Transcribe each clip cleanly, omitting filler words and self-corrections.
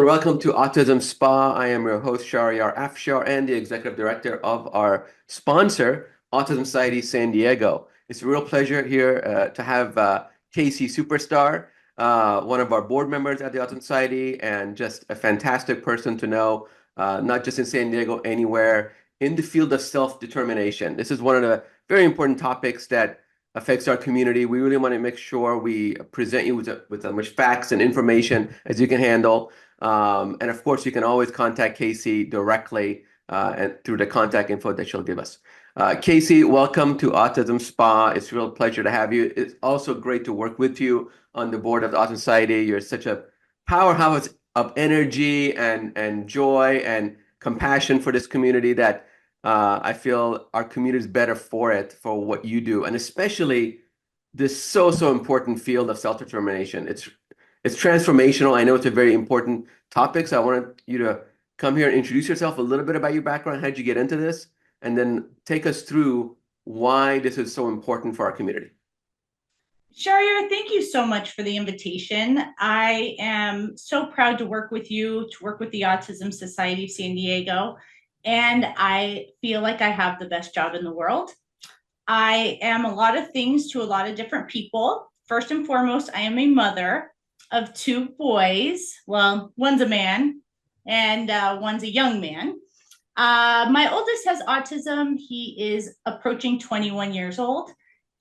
and welcome to Autism Spa. I am your host, Shahryar Afshar, and the executive director of our sponsor, Autism Society San Diego. It's a real pleasure here to have Kasey Superstar, one of our board members at the Autism Society, and just a fantastic person to know, not just in San Diego, anywhere in the field of self-determination. This is one of the very important topics that affects our community. We really want to make sure we present you with as much facts and information as you can handle. And of course, you can always contact Kasey directly and through the contact info that she'll give us. Kasey, welcome to Autism Spa. It's a real pleasure to have you. It's also great to work with you on the board of the Autism Society. You're such a powerhouse of energy and joy and compassion for this community that I feel our community is better for it, for what you do, and especially this so important field of self-determination. It's transformational. I know it's a very important topic, so I want you to come here and introduce yourself a little bit about your background. How did you get into this? And then take us through why this is so important for our community. Shahryar, thank you so much for the invitation. I am so proud to work with you, to work with the Autism Society of San Diego, and I feel like I have the best job in the world. I am a lot of things to a lot of different people. First and foremost, I am a mother of two boys. Well, one's a man and one's a young man. My oldest has autism. He is approaching 21 years old,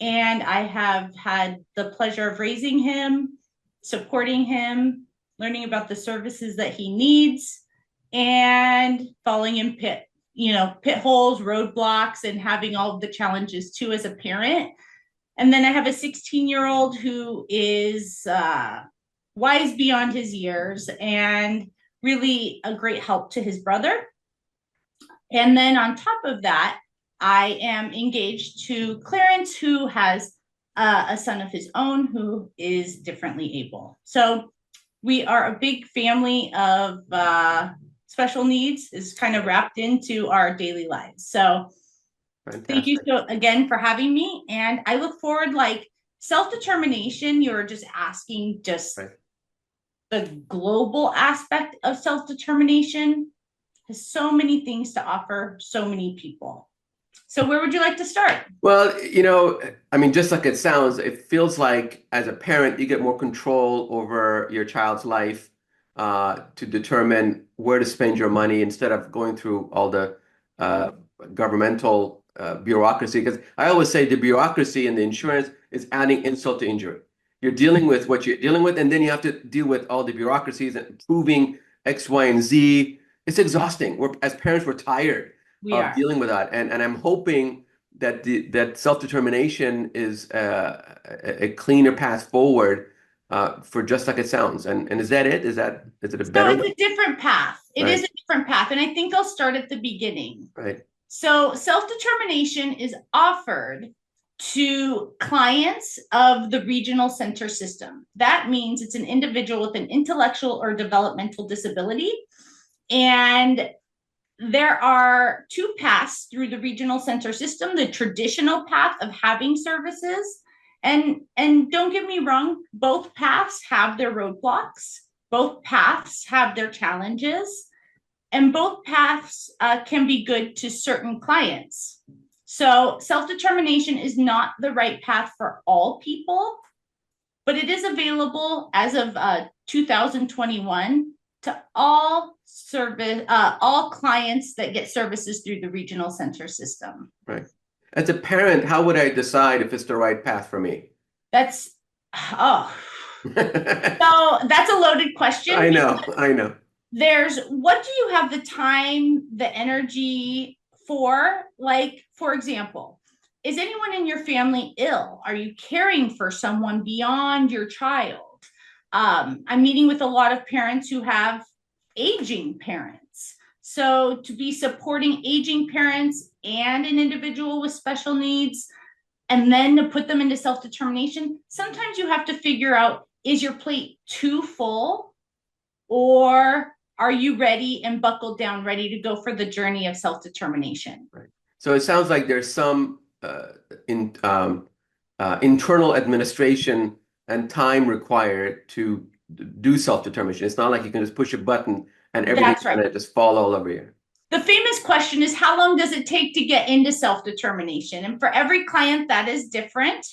and I have had the pleasure of raising him, supporting him, learning about the services that he needs, and falling in pit holes, roadblocks, and having all of the challenges too as a parent. And then I have a 16-year-old who is wise beyond his years and really a great help to his brother. And then on top of that, I am engaged to Clarence, who has a son of his own who is differently able. So we are a big family of special needs, is kind of wrapped into our daily lives. So Fantastic. Thank you so again for having me. And I look forward, like self-determination, you're just asking just Right. the global aspect of self-determination has so many things to offer so many people. So where would you like to start? Well, I mean, just like it sounds, it feels like as a parent, you get more control over your child's life to determine where to spend your money instead of going through all the governmental bureaucracy. Because I always say the bureaucracy and the insurance is adding insult to injury. You're dealing with what you're dealing with, and then you have to deal with all the bureaucracies and proving X, Y, and Z. It's exhausting. As parents, we're tired of dealing with that. And I'm hoping that that self-determination is a cleaner path forward for just like it sounds. And is that it? Is it a better way? It's a different path. It is a different path. And I think I'll start at the beginning. Right. So self-determination is offered to clients of the regional center system. That means it's an individual with an intellectual or developmental disability. And there are two paths through the regional center system: the traditional path of having services. And don't get me wrong, both paths have their roadblocks. Both paths have their challenges. And both paths can be good to certain clients. So self-determination is not the right path for all people, but it is available as of 2021 to all clients that get services through the regional center system. Right. As a parent, how would I decide if it's the right path for me? So that's a loaded question. I know. There's, what do you have the time, the energy for? Like, for example, is anyone in your family ill? Are you caring for someone beyond your child? I'm meeting with a lot of parents who have aging parents. So to be supporting aging parents and an individual with special needs, and then to put them into self-determination, sometimes you have to figure out, is your plate too full, or are you ready and buckled down, ready to go for the journey of self-determination? Right. So it sounds like there's some internal administration and time required to do self-determination. It's not like you can just push a button and everything's That's right. gonna just fall all over you. The famous question is, how long does it take to get into self-determination? And for every client, that is different.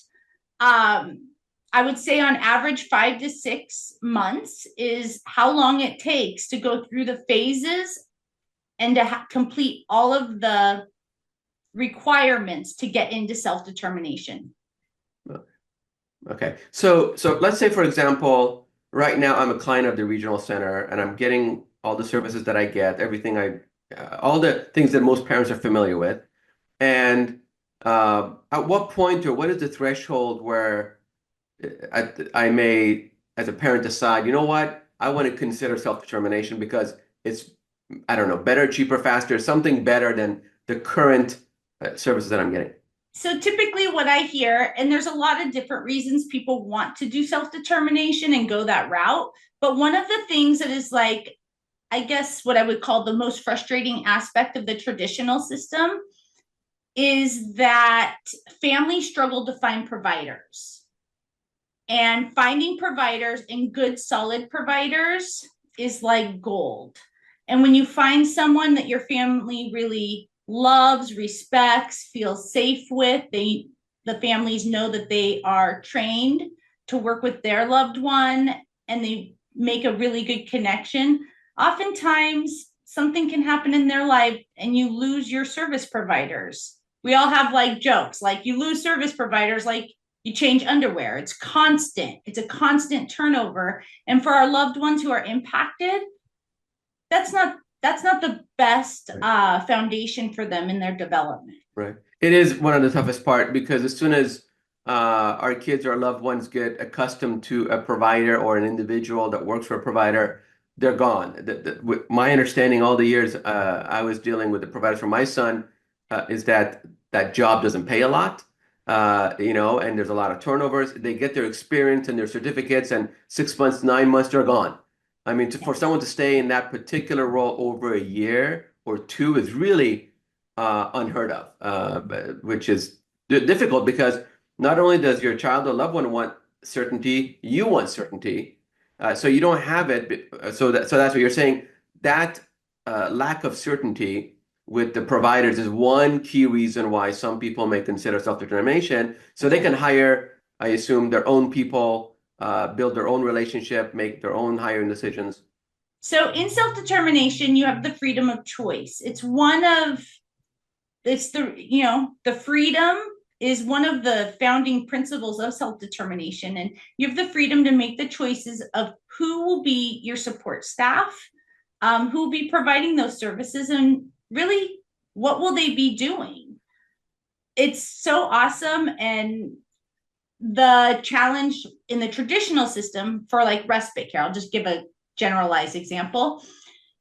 I would say on average, 5 to 6 months is how long it takes to go through the phases and to complete all of the requirements to get into self-determination. Okay. So let's say, for example, right now I'm a client of the regional center and I'm getting all the services that I get, all the things that most parents are familiar with. And at what point or what is the threshold where I may, as a parent, decide, you know what, I want to consider self-determination because it's, I don't know, better, cheaper, faster, something better than the current services that I'm getting. So typically what I hear, and there's a lot of different reasons people want to do self-determination and go that route, but one of the things that is like, I guess what I would call the most frustrating aspect of the traditional system is that families struggle to find providers. And finding providers and good, solid providers is like gold. And when you find someone that your family really loves, respects, feels safe with, the families know that they are trained to work with their loved one and they make a really good connection. Oftentimes, something can happen in their life and you lose your service providers. We all have like jokes, like you lose service providers, like you change underwear. It's constant. It's a constant turnover. And for our loved ones who are impacted, that's not the best foundation for them in their development. Right. It is one of the toughest part because as soon as our kids or our loved ones get accustomed to a provider or an individual that works for a provider, they're gone. My understanding all the years I was dealing with the providers for my son is that that job doesn't pay a lot, and there's a lot of turnovers. They get their experience and their certificates, and 6 months, 9 months, they're gone. I mean, for someone to stay in that particular role over a year or two is really unheard of, which is difficult because not only does your child or loved one want certainty, you want certainty. So you don't have it. So that's what you're saying. That lack of certainty with the providers is one key reason why some people may consider self-determination. So they can hire, I assume, their own people, build their own relationship, make their own hiring decisions. So in self-determination, you have the freedom of choice. The freedom is one of the founding principles of self-determination. And you have the freedom to make the choices of who will be your support staff, who will be providing those services, and really what will they be doing. It's so awesome. And the challenge in the traditional system for like respite care, I'll just give a generalized example.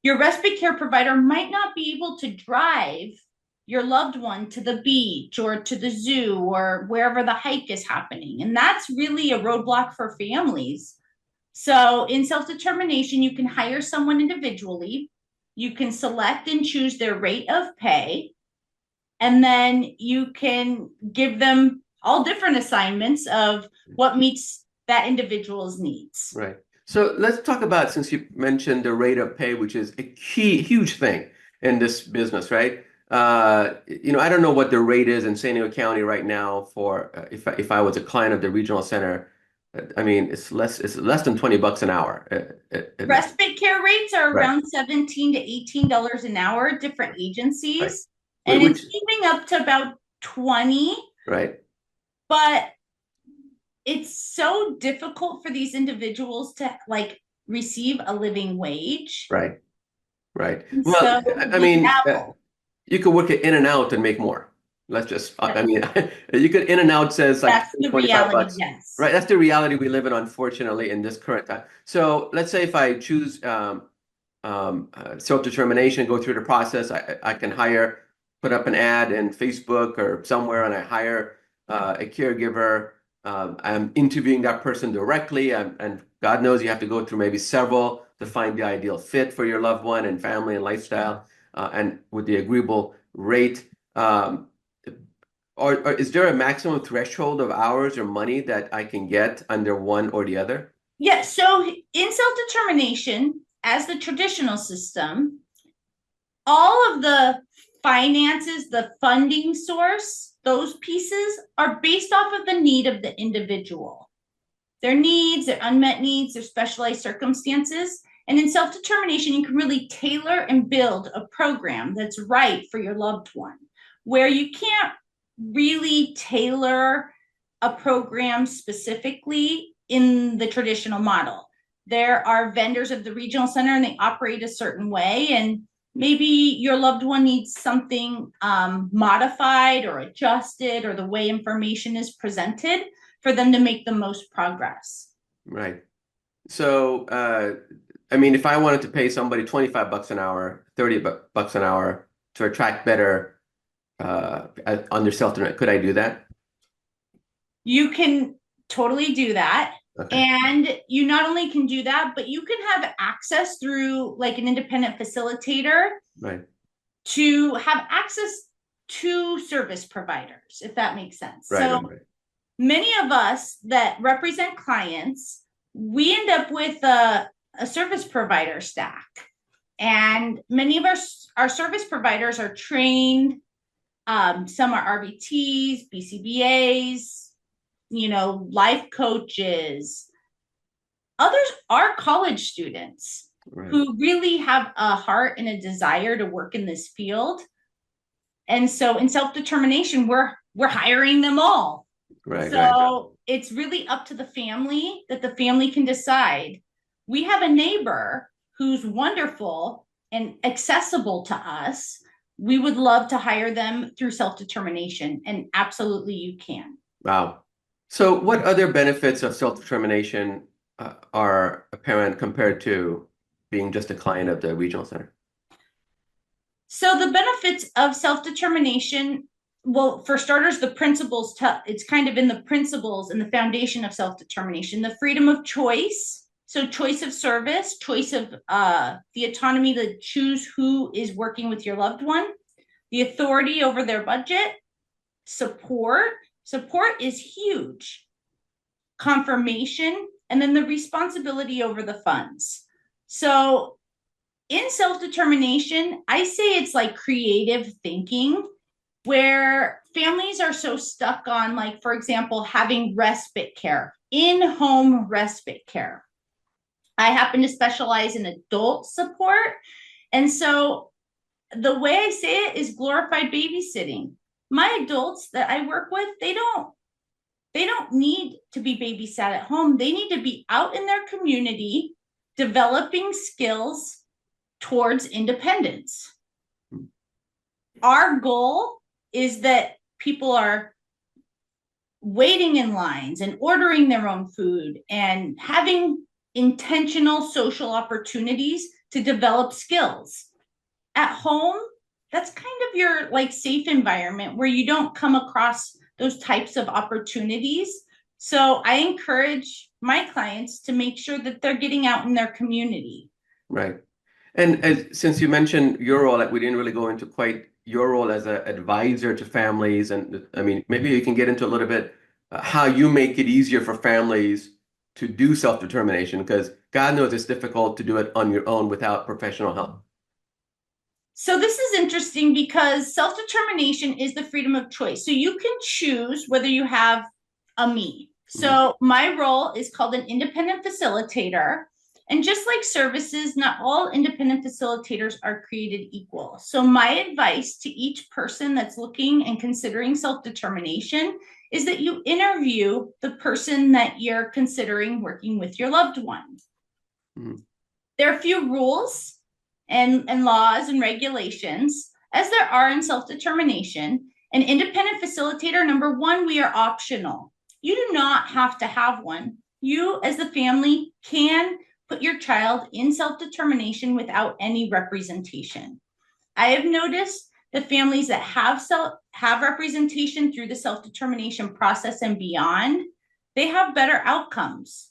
Your respite care provider might not be able to drive your loved one to the beach or to the zoo or wherever the hike is happening. And that's really a roadblock for families. So in self-determination, you can hire someone individually. You can select and choose their rate of pay. And then you can give them all different assignments of what meets that individual's needs. Right. So let's talk about, since you mentioned the rate of pay, which is a huge thing in this business, right? I don't know what the rate is in San Diego County right now for if I was a client of the regional center. I mean, it's less than $20 an hour. Respite care rates are around $17 to $18 an hour, different agencies, right. And it's moving up to about 20. Right. But it's so difficult for these individuals to like receive a living wage. Right. Right. And well, so I mean, you could work it in and out and make more. Let's just, I mean, you could in and out says like that's the 25 reality, bucks. yes. Right. That's the reality we live in, unfortunately, in this current time. So let's say if I choose self-determination, go through the process, I can put up an ad in Facebook or somewhere, and I hire a caregiver. I'm interviewing that person directly, and God knows you have to go through maybe several to find the ideal fit for your loved one and family and lifestyle, and with the agreeable rate. Or is there a maximum threshold of hours or money that I can get under one or the other? Yeah, so in self-determination, as the traditional system, all of the finances, the funding source, those pieces are based off of the need of the individual, their needs, their unmet needs, their specialized circumstances. And in self determination, you can really tailor and build a program that's right for your loved one, where you can't really tailor a program specifically in the traditional model. There are vendors of the regional center and they operate a certain way. And maybe your loved one needs something modified or adjusted, or the way information is presented for them to make the most progress. Right. So, I mean, if I wanted to pay somebody 25 bucks an hour, 30 bucks an hour to attract better under self-determination, could I do that? You can totally do that. Okay. And you not only can do that, but you can have access through like an independent facilitator Right. to have access to service providers, if that makes sense. Right, So right, right. many of us that represent clients, we end up with a service provider stack. And many of our service providers are trained. Some are RBTs, BCBAs, life coaches. Others are college students Right. who really have a heart and a desire to work in this field. And so in self-determination, we're hiring them all. Right, right. So it's really up to the family, that the family can decide. We have a neighbor who's wonderful and accessible to us. We would love to hire them through self-determination, and absolutely you can. Wow. So, what other benefits of self-determination are apparent compared to being just a client of the regional center? So the benefits of self-determination, well, for starters, the principles, it's kind of in the principles and the foundation of self-determination, the freedom of choice. So choice of service, choice of the autonomy to choose who is working with your loved one, the authority over their budget, support. Support is huge. Confirmation, and then the responsibility over the funds. So in self-determination, I say it's like creative thinking, where families are so stuck on, like, for example, having respite care, in-home respite care. I happen to specialize in adult support. And so the way I say it is glorified babysitting. My adults that I work with, they don't need to be babysat at home. They need to be out in their community developing skills towards independence. Our goal is that people are waiting in lines and ordering their own food and having intentional social opportunities to develop skills. At home, that's kind of your like safe environment where you don't come across those types of opportunities. So I encourage my clients to make sure that they're getting out in their community. Right. And since you mentioned your role, like we didn't really go into quite your role as an advisor to families, and I mean, maybe you can get into a little bit how you make it easier for families to do self-determination, because God knows it's difficult to do it on your own without professional help. So this is interesting because self-determination is the freedom of choice. So you can choose whether you have a me. So my role is called an independent facilitator. And just like services, not all independent facilitators are created equal. So my advice to each person that's looking and considering self-determination is that you interview the person that you're considering working with your loved one. Mm-hmm. There are a few rules and laws and regulations, as there are in self-determination. An independent facilitator, number one, we are optional. You do not have to have one. You, as the family, can put your child in self-determination without any representation. I have noticed the families that have representation through the self-determination process and beyond, they have better outcomes.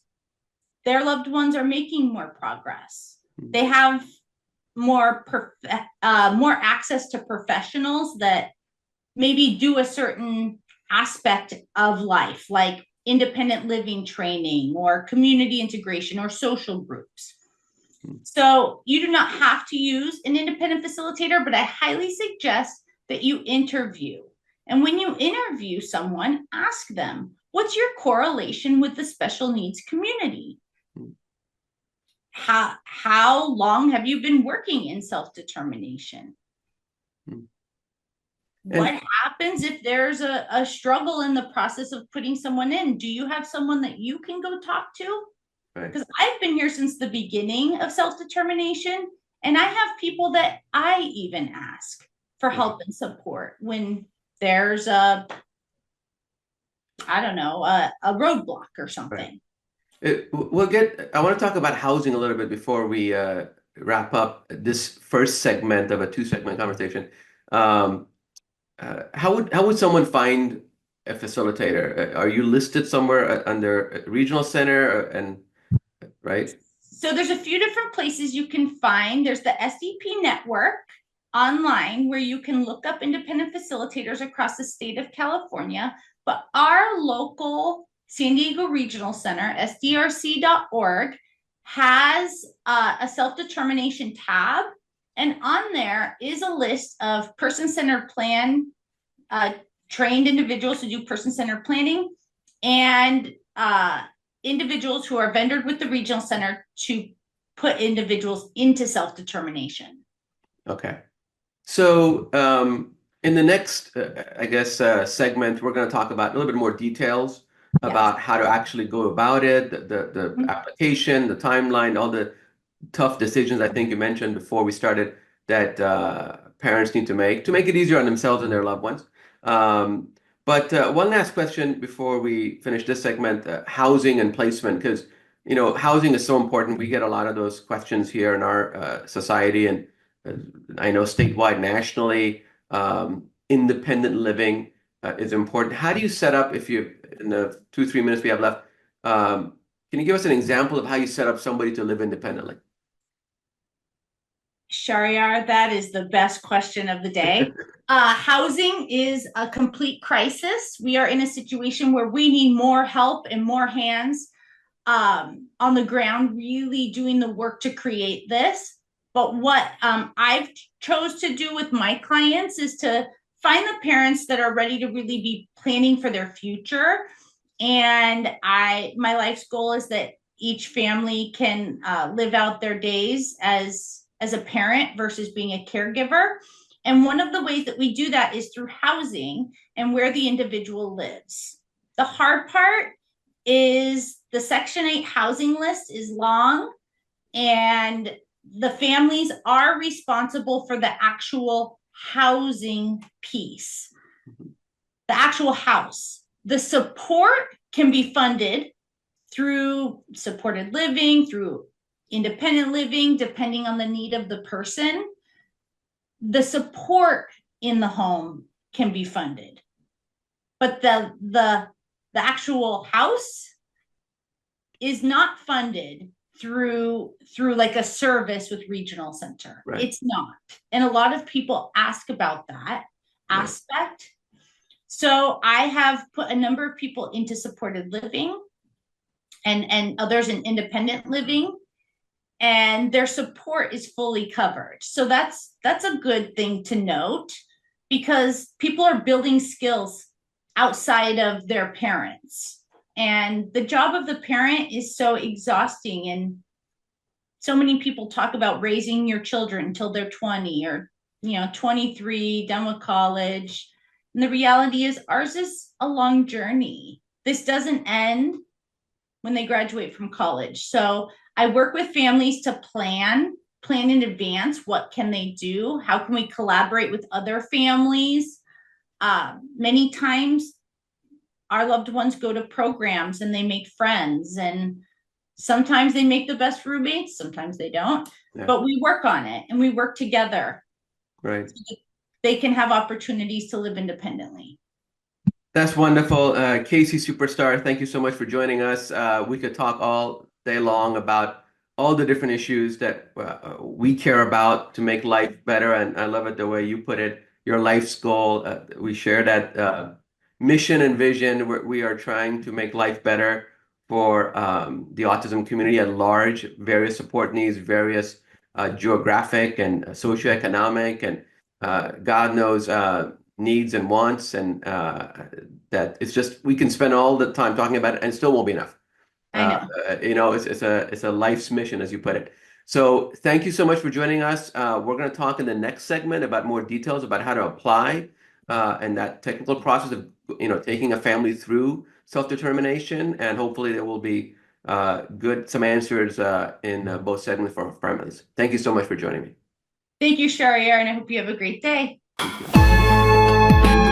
Their loved ones are making more progress. They have more access to professionals that maybe do a certain aspect of life, like independent living training or community integration or social groups. Hmm. So you do not have to use an independent facilitator, but I highly suggest that you interview. And when you interview someone, ask them, what's your correlation with the special needs community? Hmm. How long have you been working in self-determination? Hmm. What happens if there's a struggle in the process of putting someone in? Do you have someone that you can go talk to? Right. Because I've been here since the beginning of self-determination, and I have people that I even ask for help and support when there's I don't know, a roadblock or something. Right. I want to talk about housing a little bit before we wrap up this first segment of a two-segment conversation. Um, how would someone find a facilitator? Are you listed somewhere under a regional center and right? So there's a few different places you can find. There's the SDP network online where you can look up independent facilitators across the state of California. But our local San Diego Regional Center, sdrc.org, has a self-determination tab. And on there is a list of person-centered plan, trained individuals who do person-centered planning, and individuals who are vendored with the regional center to put individuals into self-determination. Okay. So in the next, I guess, segment, we're going to talk about a little bit more details about how to actually go about it, the application, the timeline, all the tough decisions I think you mentioned before we started that parents need to make it easier on themselves and their loved ones. But one last question before we finish this segment, housing and placement, because housing is so important. We get a lot of those questions here in our society, and I know statewide, nationally, independent living is important. How do you set up, if you, in the 2, 3 minutes we have left, can you give us an example of how you set up somebody to live independently? Shariar, that is the best question of the day. Housing is a complete crisis. We are in a situation where we need more help and more hands on the ground, really doing the work to create this. But what I've chose to do with my clients is to find the parents that are ready to really be planning for their future. And my life's goal is that each family can live out their days as a parent versus being a caregiver. And one of the ways that we do that is through housing and where the individual lives. The hard part is the Section 8 housing list is long, and the families are responsible for the actual housing piece, the actual house. The support can be funded through supported living, through independent living, depending on the need of the person. The support in the home can be funded, but the actual house is not funded through like a service with regional center. Right. It's not. And a lot of people ask about that aspect. So I have put a number of people into supported living and others in independent living, and their support is fully covered. So that's a good thing to note, because people are building skills outside of their parents. And the job of the parent is so exhausting. And so many people talk about raising your children until they're 20 or 23, done with college. And the reality is ours is a long journey. This doesn't end when they graduate from college. So I work with families to plan in advance. What can they do? How can we collaborate with other families? Many times our loved ones go to programs and they make friends, and sometimes they make the best roommates, sometimes they don't, but we work on it and we work together. Right. So they can have opportunities to live independently. That's wonderful. Kasey Superstar, thank you so much for joining us. We could talk all day long about all the different issues that we care about to make life better. And I love it the way you put it, your life's goal. We share that mission and vision. We are trying to make life better for the autism community at large, various support needs, various geographic and socioeconomic and God knows needs and wants, and that it's just we can spend all the time talking about it and still won't be enough. I know. It's a life's mission, as you put it. So thank you so much for joining us. We're going to talk in the next segment about more details about how to apply and that technical process of taking a family through self-determination, and hopefully there will be some answers in both segments for our families. Thank you so much for joining me. Thank you, Shariar, and I hope you have a great day. Thank you.